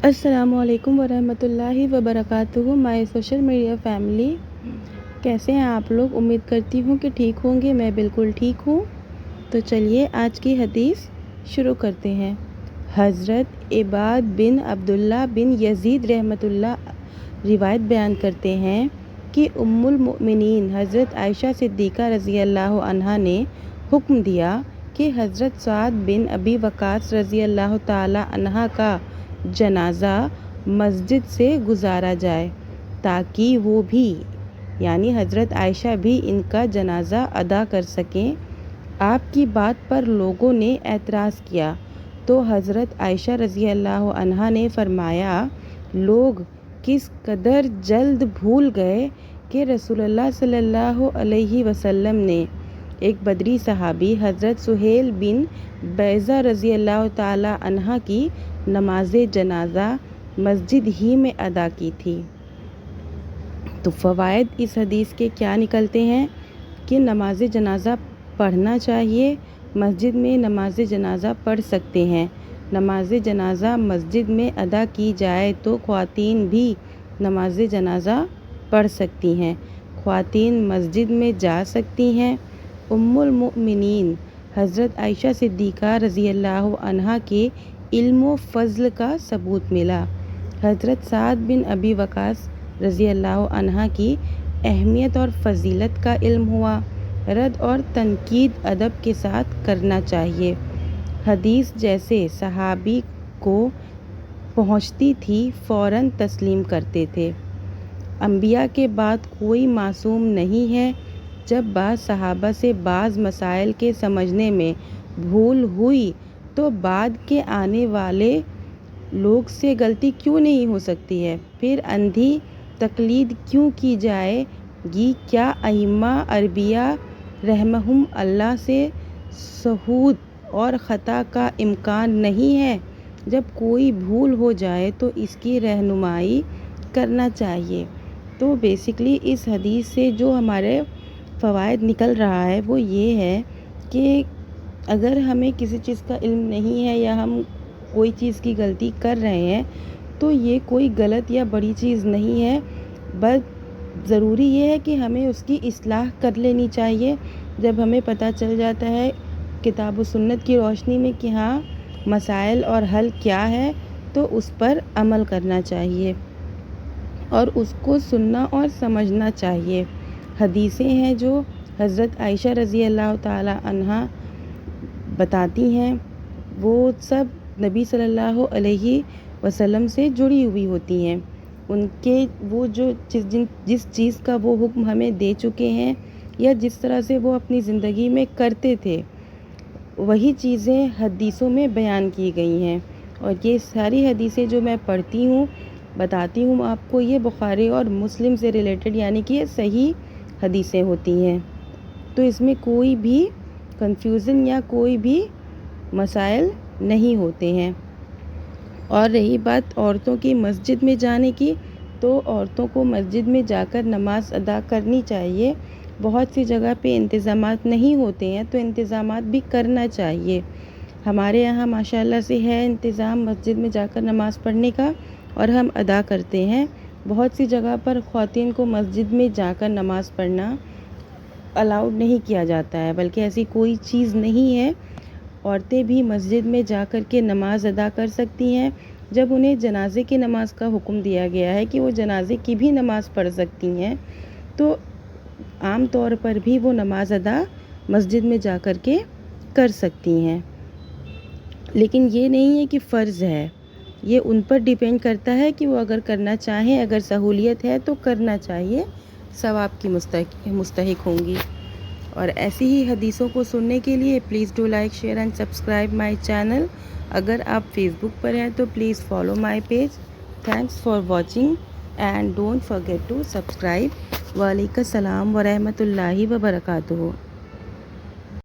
السلام علیکم ورحمۃ اللہ وبرکاتہ مائی سوشل میڈیا فیملی، کیسے ہیں آپ لوگ؟ امید کرتی ہوں کہ ٹھیک ہوں گے۔ میں بالکل ٹھیک ہوں۔ تو چلیے آج کی حدیث شروع کرتے ہیں۔ حضرت عباد بن عبداللہ بن یزید رحمۃ اللہ روایت بیان کرتے ہیں کہ ام المؤمنین حضرت عائشہ صدیقہ رضی اللہ عنہا نے حکم دیا کہ حضرت سعد بن ابی وقاص رضی اللہ تعالی عنہ کا جنازہ مسجد سے گزارا جائے تاکہ وہ بھی یعنی حضرت عائشہ بھی ان کا جنازہ ادا کر سکیں۔ آپ کی بات پر لوگوں نے اعتراض کیا تو حضرت عائشہ رضی اللہ عنہا نے فرمایا، لوگ کس قدر جلد بھول گئے کہ رسول اللہ صلی اللہ علیہ وسلم نے ایک بدری صحابی حضرت سہیل بن بیضہ رضی اللہ تعالی عنہ کی نماز جنازہ مسجد ہی میں ادا کی تھی۔ تو فوائد اس حدیث کے کیا نکلتے ہیں کہ نماز جنازہ پڑھنا چاہیے، مسجد میں نماز جنازہ پڑھ سکتے ہیں۔ نماز جنازہ مسجد میں ادا کی جائے تو خواتین بھی نماز جنازہ پڑھ سکتی ہیں، خواتین مسجد میں جا سکتی ہیں۔ ام المؤمنین حضرت عائشہ صدیقہ رضی اللہ عنہا کے علم و فضل کا ثبوت ملا۔ حضرت سعد بن ابی وقاص رضی اللہ عنہ کی اہمیت اور فضیلت کا علم ہوا۔ رد اور تنقید ادب کے ساتھ کرنا چاہیے۔ حدیث جیسے صحابی کو پہنچتی تھی فوراً تسلیم کرتے تھے۔ انبیاء کے بعد کوئی معصوم نہیں ہے۔ جب بعض صحابہ سے بعض مسائل کے سمجھنے میں بھول ہوئی تو بعد کے آنے والے لوگ سے غلطی کیوں نہیں ہو سکتی ہے؟ پھر اندھی تقلید کیوں کی جائے گی؟ کیا ائمہ اربعہ رحمہم اللہ سے سہو اور خطا کا امکان نہیں ہے؟ جب کوئی بھول ہو جائے تو اس کی رہنمائی کرنا چاہیے۔ تو بیسیکلی اس حدیث سے جو ہمارے فوائد نکل رہا ہے وہ یہ ہے کہ اگر ہمیں کسی چیز کا علم نہیں ہے یا ہم کوئی چیز کی غلطی کر رہے ہیں تو یہ کوئی غلط یا بڑی چیز نہیں ہے، بس ضروری یہ ہے کہ ہمیں اس کی اصلاح کر لینی چاہیے۔ جب ہمیں پتہ چل جاتا ہے کتاب و سنت کی روشنی میں کہ ہاں مسائل اور حل کیا ہے تو اس پر عمل کرنا چاہیے اور اس کو سننا اور سمجھنا چاہیے۔ حدیثیں ہیں جو حضرت عائشہ رضی اللہ تعالی عنہا بتاتی ہیں وہ سب نبی صلی اللہ علیہ وسلم سے جڑی ہوئی ہوتی ہیں۔ ان کے وہ جو جس چیز کا وہ حکم ہمیں دے چکے ہیں یا جس طرح سے وہ اپنی زندگی میں کرتے تھے وہی چیزیں حدیثوں میں بیان کی گئی ہیں۔ اور یہ ساری حدیثیں جو میں پڑھتی ہوں بتاتی ہوں آپ کو، یہ بخاری اور مسلم سے ریلیٹڈ یعنی کہ یہ صحیح حدیثیں ہوتی ہیں۔ تو اس میں کوئی بھی کنفیوژن یا کوئی بھی مسائل نہیں ہوتے ہیں۔ اور رہی بات عورتوں کی مسجد میں جانے کی، تو عورتوں کو مسجد میں جا کر نماز ادا کرنی چاہیے۔ بہت سی جگہ پہ انتظامات نہیں ہوتے ہیں تو انتظامات بھی کرنا چاہیے۔ ہمارے یہاں ماشاءاللہ سے ہے انتظام مسجد میں جا کر نماز پڑھنے کا اور ہم ادا کرتے ہیں۔ بہت سی جگہ پر خواتین کو مسجد میں جا کر نماز پڑھنا الاؤڈ نہیں کیا جاتا ہے، بلکہ ایسی کوئی چیز نہیں ہے۔ عورتیں بھی مسجد میں جا کر کے نماز ادا کر سکتی ہیں۔ جب انہیں جنازے کی نماز کا حکم دیا گیا ہے کہ وہ جنازے کی بھی نماز پڑھ سکتی ہیں تو عام طور پر بھی وہ نماز ادا مسجد میں جا کر کے کر سکتی ہیں۔ لیکن یہ نہیں ہے کہ فرض ہے، یہ ان پر ڈیپینڈ کرتا ہے کہ وہ اگر کرنا چاہیں، اگر سہولیت ہے تو کرنا چاہیے، ثواب کی مستحق ہوں گی۔ اور ایسی ہی حدیثوں کو سننے کے لیے please do like share and subscribe my channel. اگر آپ فیس بک پر ہیں تو please follow my page. Thanks for watching and don't forget to subscribe. وعلیکم السلام ورحمۃ اللہ وبرکاتہ۔